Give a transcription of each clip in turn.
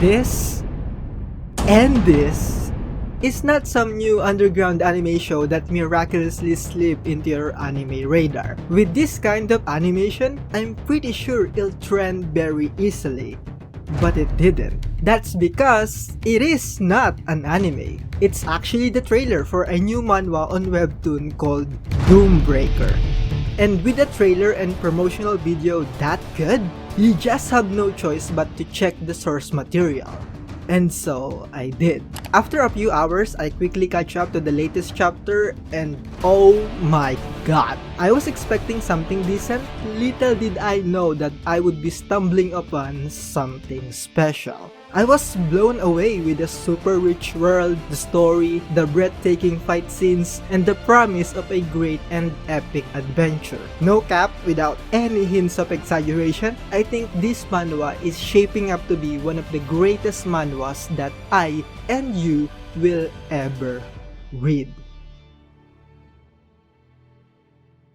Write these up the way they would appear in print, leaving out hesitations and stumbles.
This and this is not some new underground anime show that miraculously slipped into your anime radar. With this kind of animation, I'm pretty sure it'll trend very easily. But it didn't. That's because it is not an anime. It's actually the trailer for a new manhwa on webtoon called Doombreaker. And with the trailer and promotional video that good, you just have no choice but to check the source material. And so I did. After a few hours, I quickly catch up to the latest chapter and oh my god. I was expecting something decent, little did I know that I would be stumbling upon something special. I was blown away with the super rich world, the story, the breathtaking fight scenes, and the promise of a great and epic adventure. No cap, without any hints of exaggeration, I think this manhwa is shaping up to be one of the greatest manhwas that I and you will ever read.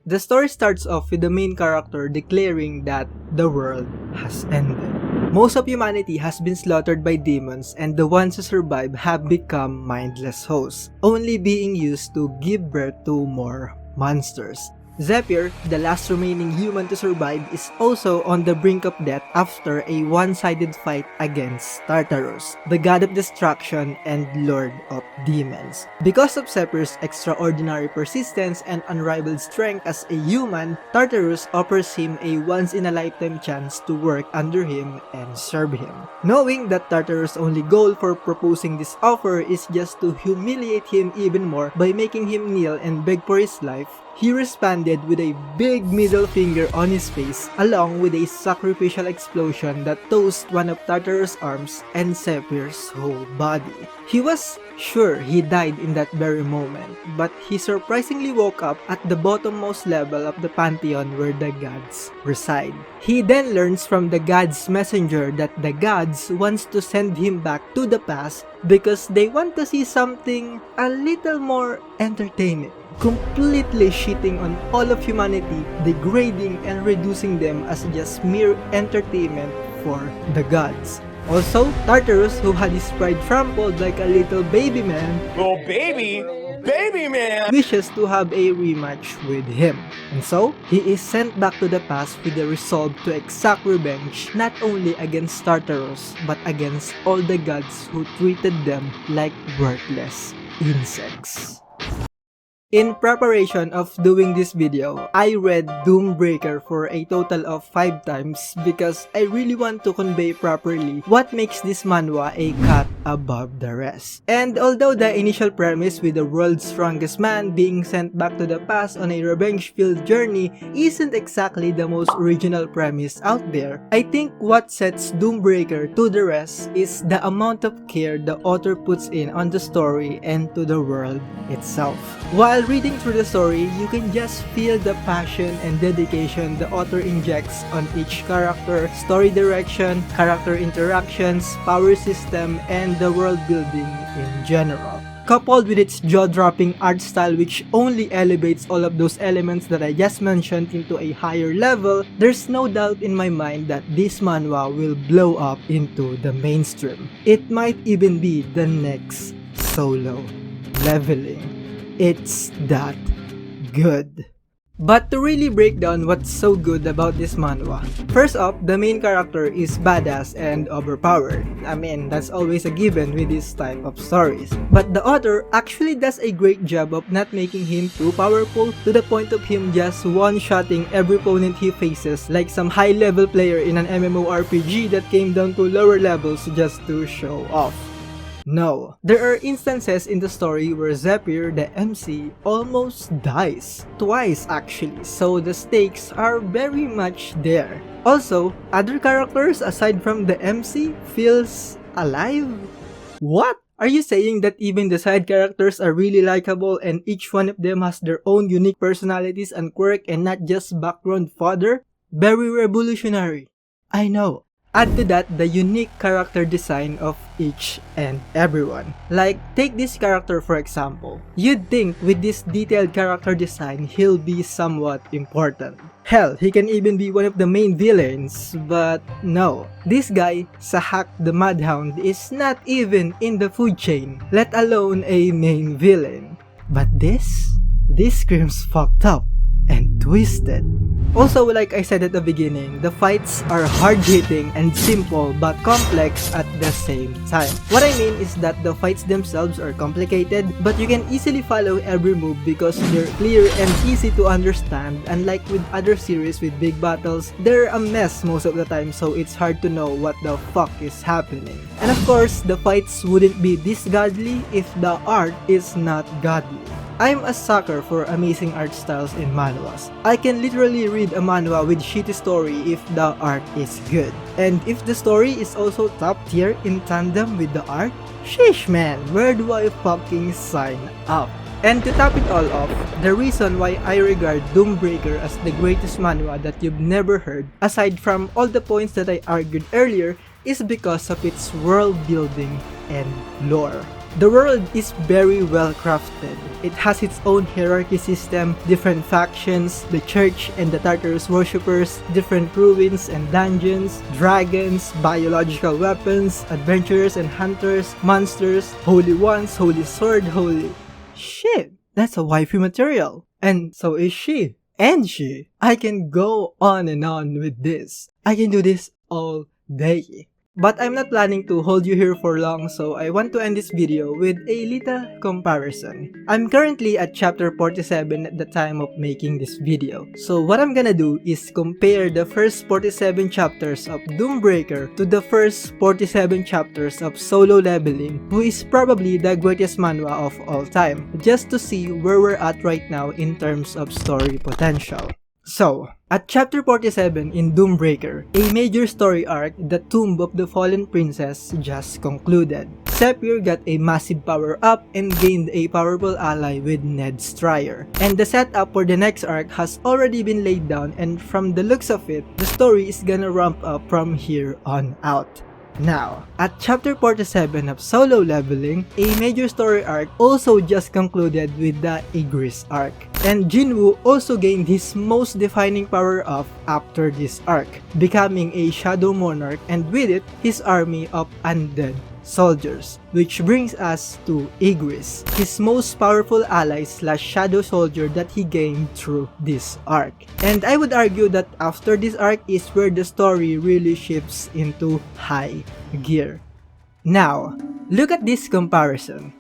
The story starts off with the main character declaring that the world has ended. Most of humanity has been slaughtered by demons and the ones who survive have become mindless hosts, only being used to give birth to more monsters. Zephyr, the last remaining human to survive, is also on the brink of death after a one-sided fight against Tartarus, the god of destruction and lord of demons. Because of Zephyr's extraordinary persistence and unrivaled strength as a human, Tartarus offers him a once-in-a-lifetime chance to work under him and serve him. Knowing that Tartarus' only goal for proposing this offer is just to humiliate him even more by making him kneel and beg for his life, he responded with a big middle finger on his face along with a sacrificial explosion that tossed one of Tartarus' arms and Zephyr's whole body. He was sure he died in that very moment, but he surprisingly woke up at the bottommost level of the pantheon where the gods reside. He then learns from the gods' messenger that the gods wants to send him back to the past because they want to see something a little more entertaining. Completely shitting on all of humanity, degrading and reducing them as just mere entertainment for the gods. Also, Tartarus, who had his pride trampled like a little baby man, baby man, wishes to have a rematch with him. And so, he is sent back to the past with the resolve to exact revenge not only against Tartarus, but against all the gods who treated them like worthless insects. In preparation of doing this video, I read Doombreaker for a total of 5 times because I really want to convey properly what makes this manhwa a cut above the rest. And although the initial premise with the world's strongest man being sent back to the past on a revenge-filled journey isn't exactly the most original premise out there, I think what sets Doombreaker to the rest is the amount of care the author puts in on the story and to the world itself. While reading through the story, you can just feel the passion and dedication the author injects on each character, story direction, character interactions, power system, and the world building in general. Coupled with its jaw-dropping art style which only elevates all of those elements that I just mentioned into a higher level, there's no doubt in my mind that this manhwa will blow up into the mainstream. It might even be the next Solo Leveling. It's that good. But to really break down what's so good about this manhwa, first off, the main character is badass and overpowered. I mean, that's always a given with this type of stories. But the author actually does a great job of not making him too powerful to the point of him just one-shotting every opponent he faces like some high-level player in an MMORPG that came down to lower levels just to show off. No, there are instances in the story where Zephyr, the MC, almost dies. Twice actually, so the stakes are very much there. Also, other characters aside from the MC feels alive? What? Are you saying that even the side characters are really likable and each one of them has their own unique personalities and quirk and not just background fodder? Very revolutionary. I know. Add to that the unique character design of each and everyone. Like, take this character for example. You'd think with this detailed character design, he'll be somewhat important. Hell, he can even be one of the main villains, but no. This guy, Sahak the Madhound, is not even in the food chain, let alone a main villain. But this screams fucked up and twisted. Also, like I said at the beginning, the fights are hard-hitting and simple but complex at the same time. What I mean is that the fights themselves are complicated, but you can easily follow every move because they're clear and easy to understand. Unlike with other series with big battles, they're a mess most of the time, so it's hard to know what the fuck is happening. And of course, the fights wouldn't be this godly if the art is not godly. I'm a sucker for amazing art styles in manhwas. I can literally read a manhwa with shitty story if the art is good. And if the story is also top tier in tandem with the art, sheesh man, where do I fucking sign up? And to top it all off, the reason why I regard Doombreaker as the greatest manhwa that you've never heard, aside from all the points that I argued earlier, is because of its world building and lore. The world is very well crafted. It has its own hierarchy system, different factions, the church and the Tartarus worshippers, different ruins and dungeons, dragons, biological weapons, adventurers and hunters, monsters, holy ones, holy sword, holy... Shit, that's a waifu material. And so is she. And she. I can go on and on with this. I can do this all day. But I'm not planning to hold you here for long, so I want to end this video with a little comparison. I'm currently at chapter 47 at the time of making this video. So what I'm gonna do is compare the first 47 chapters of Doombreaker to the first 47 chapters of Solo Leveling, who is probably the greatest manhwa of all time, just to see where we're at right now in terms of story potential. So, at chapter 47 in Doombreaker, a major story arc, the Tomb of the Fallen Princess, just concluded. Zephyr got a massive power up and gained a powerful ally with Ned Stryer. And the setup for the next arc has already been laid down, and from the looks of it, the story is gonna ramp up from here on out. Now, at chapter 47 of Solo Leveling, a major story arc also just concluded with the Igris arc. And Jinwoo also gained his most defining power up after this arc, becoming a Shadow Monarch, and with it, his army of undead soldiers. Which brings us to Igris, his most powerful ally slash shadow soldier that he gained through this arc. And I would argue that after this arc is where the story really shifts into high gear. Now, look at this comparison.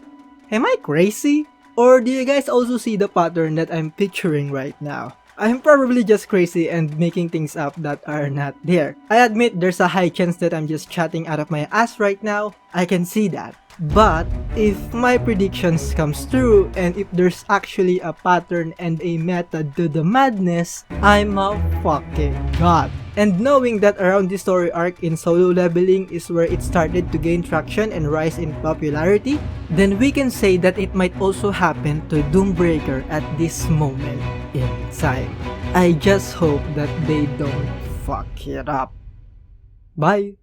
Am I crazy? Or do you guys also see the pattern that I'm picturing right now? I'm probably just crazy and making things up that are not there. I admit there's a high chance that I'm just chatting out of my ass right now. I can see that. But if my predictions comes true and if there's actually a pattern and a method to the madness, I'm a fucking god. And knowing that around this story arc in Solo Leveling is where it started to gain traction and rise in popularity, then we can say that it might also happen to Doombreaker at this moment in time. I just hope that they don't fuck it up. Bye!